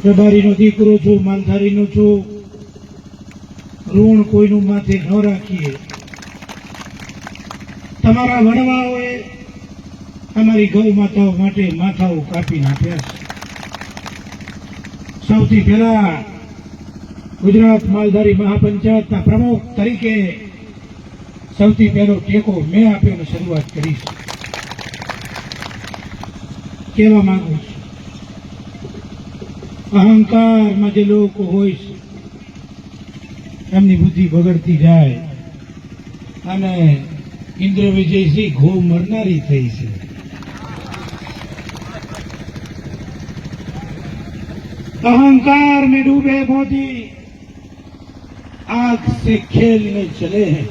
રબારીનો દીકરો છું, માલધારીનો છું. ઋણ કોઈનું માથે ન રાખીએ. તમારા વડવાઓએ અમારી ગૌ માતાઓ માટે માથાઓ કાપી નાખ્યા છે. સૌથી પહેલા ગુજરાત માલધારી મહાપંચાયતના પ્રમુખ તરીકે સૌથી પહેલો ટેકો મેં આપીને શરૂઆત કરી છે. કહેવા માંગુ છું, અહંકારમાં જે લોકો હોય છે એમની બુદ્ધિ બગડતી જાય અને ઇન્દ્ર વિજયસિંહ ઘો મરનારી થઈ છે. अहंकार में डूबे मोदी आग से खेलने चले हैं.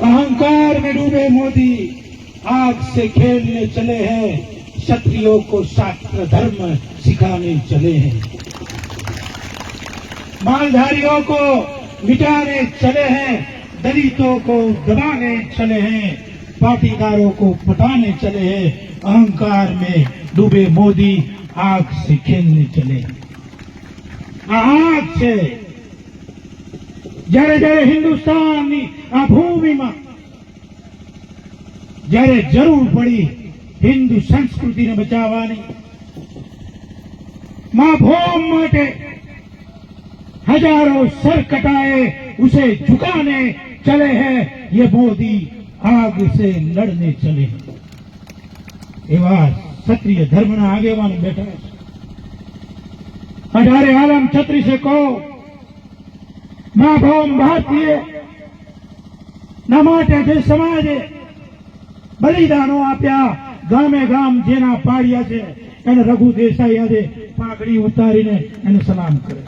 अहंकार में डूबे मोदी आग से खेलने चले हैं. क्षत्रियों को शास्त्र धर्म सिखाने चले हैं. मालधारियों को मिटाने चले हैं. दलितों को दबाने चले हैं. पाटीदारों को पटाने चले हैं. अहंकार में डूबे मोदी आग से खेलने चले. आग से જ્યારે જ્યારે હિન્દુસ્તાનની આ ભૂમિમાં જ્યારે જરૂર પડી હિન્દુ સંસ્કૃતિને બચાવવાની, मां भूम માટે हजारों सर कटाए उसे झुकाने चले हैं. ये मोदी आग से लड़ने चले हैं. एवा क्षत्रिय धर्मना આગેવાનો બેઠા છે. 18 આલમ છત્રી से કહો, मां भूम भारतीय ના માટે જે સમાજે બલિદાનો આપ્યા, ગામે ગામ જેના પાડ્યા છે એને રઘુ દેસાઈ આજે પાઘડી ઉતારીને એને સલામ કરે.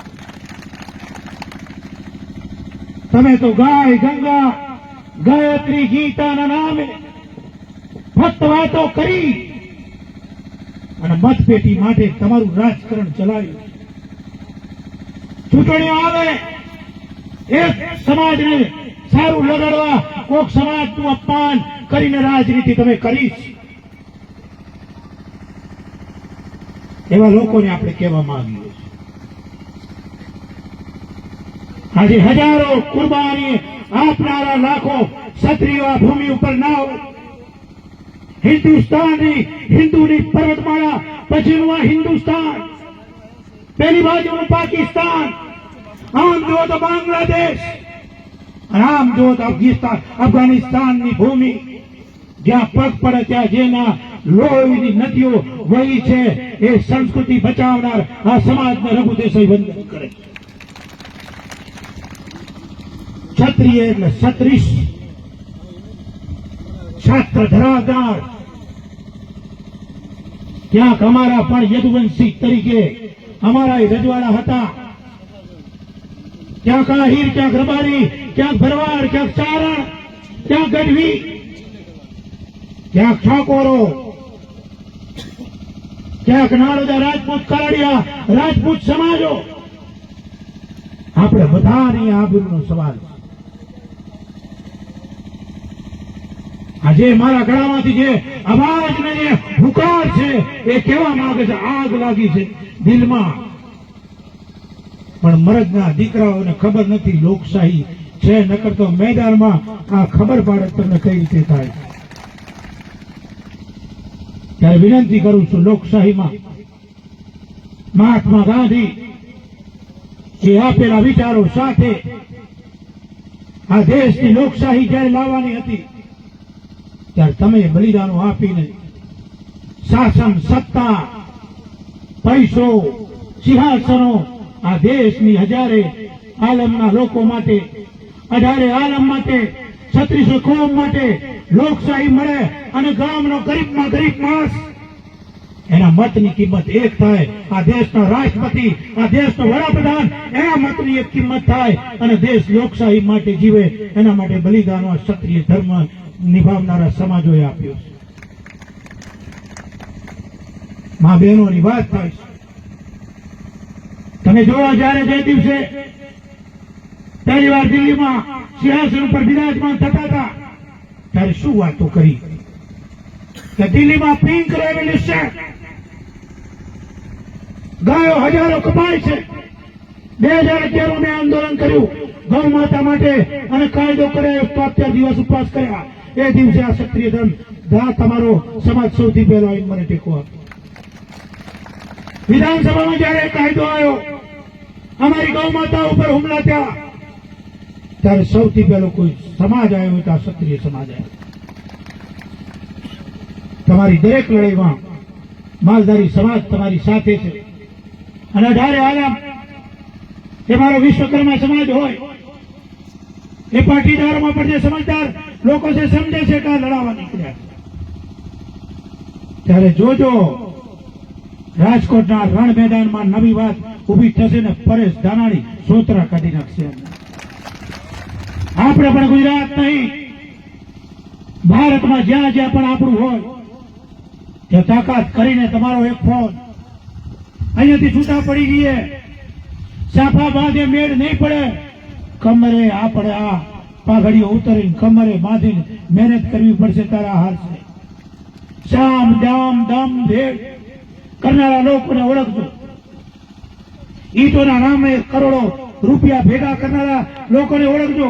તમે તો ગાય ગંગા ગાયત્રી ગીતાના નામે ફક્ત વાતો કરી અને મતપેટી માટે તમારું રાજકારણ ચલાવ્યું. ચૂંટણીઓ આવે, એક સમાજને સારું લગાડવા કોક સમાજનું અપમાન કરીને રાજનીતિ તમે કરી. એવા લોકોને આપણે કહેવા માંગીએ છીએ, આજે હજારો કુરબાની આપનારા લાખો ક્ષત્રિયો આ ભૂમિ ઉપર ના હોય. હિન્દુસ્તાનની હિન્દુની પર્વતમાળા પછીનું આ હિન્દુસ્તાન, પેલી બાજુનું પાકિસ્તાન, આમ જુઓ તો બાંગ્લાદેશ, અને આમ જુઓ તો અફઘાનિસ્તાનની ભૂમિ, જ્યાં પગ પડે ત્યાં જેના લોહીની નદીઓ વહી છે એ સંસ્કૃતિ બચાવનાર આ સમાજને રઘુ દેસાઈ વંદન કરે. ક્ષત્રિય એટલે છત્રીસ શાસ્ત્ર ધરાવનાર. ક્યાંક અમારા પણ યદુવંશી તરીકે અમારા રજવાડા હતા. ક્યાંક આહિર, ક્યાંક રબારી, ક્યાંક ભરવાડ, ક્યાંક ચારણ, ક્યાંક ગઢવી, ક્યાંક ઠાકોરો, ક્યાંક નાળોદા રાજપૂત, કારડિયા રાજપૂત સમાજો. આપણે બધાની આબરૂનો સવાલ છે. આજે મારા ગળામાંથી જે અવાજને જે હુંકાર છે એ કહેવા માંગે છે આગ લાગી છે દિલમાં. પણ મરદના દીકરાઓને ખબર નથી લોકશાહી છે, નકર તો મેદાનમાં આ ખબર પાડે તમને કઈ રીતે થાય. ત્યારે વિનંતી કરું છું, લોકશાહીમાં મહાત્મા ગાંધી જે આપેલા વિચારો સાથે આ દેશની લોકશાહી જયારે લાવવાની હતી ત્યારે તમે બલિદાનો આપીને શાસન, સત્તા, પૈસો, સિંહાસનો આ દેશની હજારે આલમના લોકો માટે, 18 આલમ માટે, 36 કોમ માટે લોકશાહી મળે અને ગામનો ગરીબમાં ગરીબ માણસ એના મતની કિંમત એક થાય. આ દેશના રાષ્ટ્રપતિ, આ દેશનો વડાપ્રધાન, એના મતની એક કિંમત થાય અને દેશ લોકશાહી માટે જીવે. એના માટે બલિદાનો આ ક્ષત્રિય ધર્મ નિભાવનારા સમાજોએ આપ્યો છે. મા બહેનોની વાત થાય છે. તમે જોવા જયારે જે દિવસે પહેલી વાર દિલ્હીમાં સિંહાસન ઉપર બિરાજમાન થતા હતા ત્યારે શું વાતો કરી કે દિલ્હીમાં પિંક રેવોલ્યુશન, ગાયો હજારો કપાય છે. 2011 મેં આંદોલન કર્યું ગૌ માતા માટે અને કાયદો કર્યો, 73 દિવસ ઉપવાસ કર્યા. એ દિવસે આ ક્ષત્રિય ધર્મ તમારો સમાજ સૌથી પહેલો આવીને મને ટેકો આપ્યો. વિધાનસભામાં જયારે કાયદો આવ્યો, અમારી ગૌ માતા ઉપર હુમલા થયા, ત્યારે સૌથી પહેલો કોઈ સમાજ આવ્યો તો આ ક્ષત્રિય સમાજ આવ્યો. તમારી દરેક લડાઈમાં માલધારી સમાજ તમારી સાથે છે. અને 18 આલમ એ મારો વિશ્વકર્મા સમાજ હોય, એ પાટીદારોમાં પણ જે સમજદાર લોકો છે, સમજે છે કે આ લડાવવા નીકળ્યા છે. ત્યારે જોજો રાજકોટના રણ મેદાનમાં નવી વાત ઉભી થશે ને પરેશ ધાનાણી સોતરા કાઢી નાખશે. આપણે પણ ગુજરાત નહીં, ભારતમાં જ્યાં જ્યાં પણ આપણું હોય ત્યાં તાકાત કરીને તમારો એક ફોન અહીંયાથી છૂટા પડી ગઈએ, સાફા બાંધે મેળ નહીં પડે, કમરે આપણે આ પાઘડીઓ ઉતરીને કમરે બાંધીને મહેનત કરવી પડશે, તારા હારશે. શામ દામ દમ ભેડ કરનારા લોકોને ઓળખજો. ઈટોના નામે કરોડો રૂપિયા ભેગા કરનારા લોકોને ઓળખજો.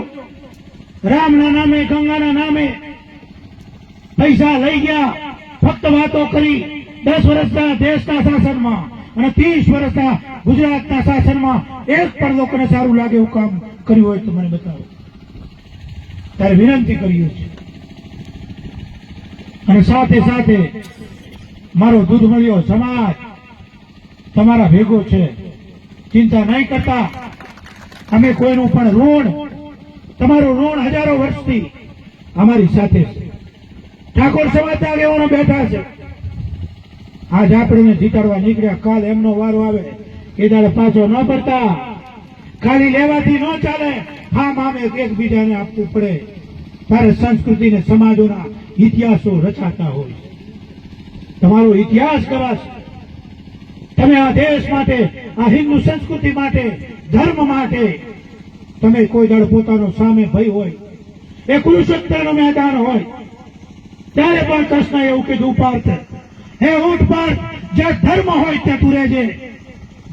રામના નામે, ગંગાના નામે પૈસા લઈ ગયા, ફક્ત વાતો કરી. 10 વર્ષના દેશના શાસનમાં અને 30 વર્ષના ગુજરાતના શાસનમાં એક પણ લોકોને સારું લાગે એવું કામ કર્યું હોય તો મને બતાવો. ત્યારે વિનંતી કરીએ છીએ. અને સાથે સાથે મારો દૂધ મળ્યો સમાજ તમારા ભેગો છે, ચિંતા નહીં કરતા. અમે કોઈનું પણ ઋણ, તમારું ઋણ હજારો વર્ષથી અમારી સાથે છે. ઠાકોર સમાજના આગેવાનો બેઠા છે. આજ આપણે જીતાડવા નીકળ્યા, કાલ એમનો વારો આવે એ દાડે પાછો ન પડતા. ખાલી લેવાથી ન ચાલે, હા મામે એકબીજાને આપવું પડે. ત્યારે સંસ્કૃતિ ને સમાજોના ઇતિહાસો રચાતા હોય. તમારો ઇતિહાસ કરાશે. તમે આ દેશ માટે, આ હિન્દુ સંસ્કૃતિ માટે, ધર્મ માટે તમે કોઈ દાડો પોતાનો સામે ભય હોય, એ કુરુક્ષેત્રનું મેદાન હોય, ત્યારે પણ કૃષ્ણએ એવું કીધું, પાર્થ હે ઊંટ પાર્થ, જ્યાં ધર્મ હોય ત્યાં તું રહેજે,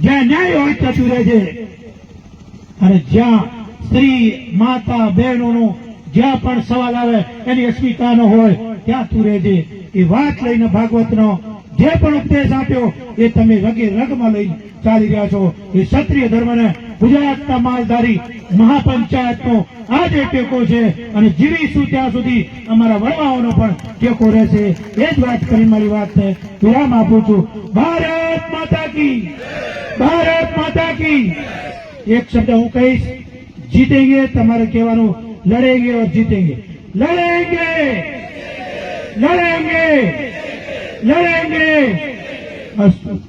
જ્યાં ન્યાય હોય ત્યાં તું રહેજે, અને જ્યાં સ્ત્રી માતા બહેનોનો જ્યાં પણ સવાલ આવે એની અસ્મિતા ન હોય ત્યાં તું રહેજે. એ વાત લઈને ભાગવતનો જે પણ ઉપદેશ આપ્યો એ તમે રગે રગમાં લઈને ચાલી રહ્યા છો. એ ક્ષત્રિય ધર્મને ગુજરાતના માલધારી મહાપંચાયતનો આજે ટેકો છે, અને જીવીશું ત્યાં સુધી અમારા વડવાઓનો પણ ટેકો રહેશે. એ જ વાત કરીને મારી વાતને વિરામ આપું છું. ભારત માતા કી, ભારત માતા કી. એક શબ્દ હું કહીશ, જીતેંગે. તમારે કહેવાનું લડેંગે और जीतेंगे, लड़ेंगे लड़ेंगे लड़ेंगे. अस्तु.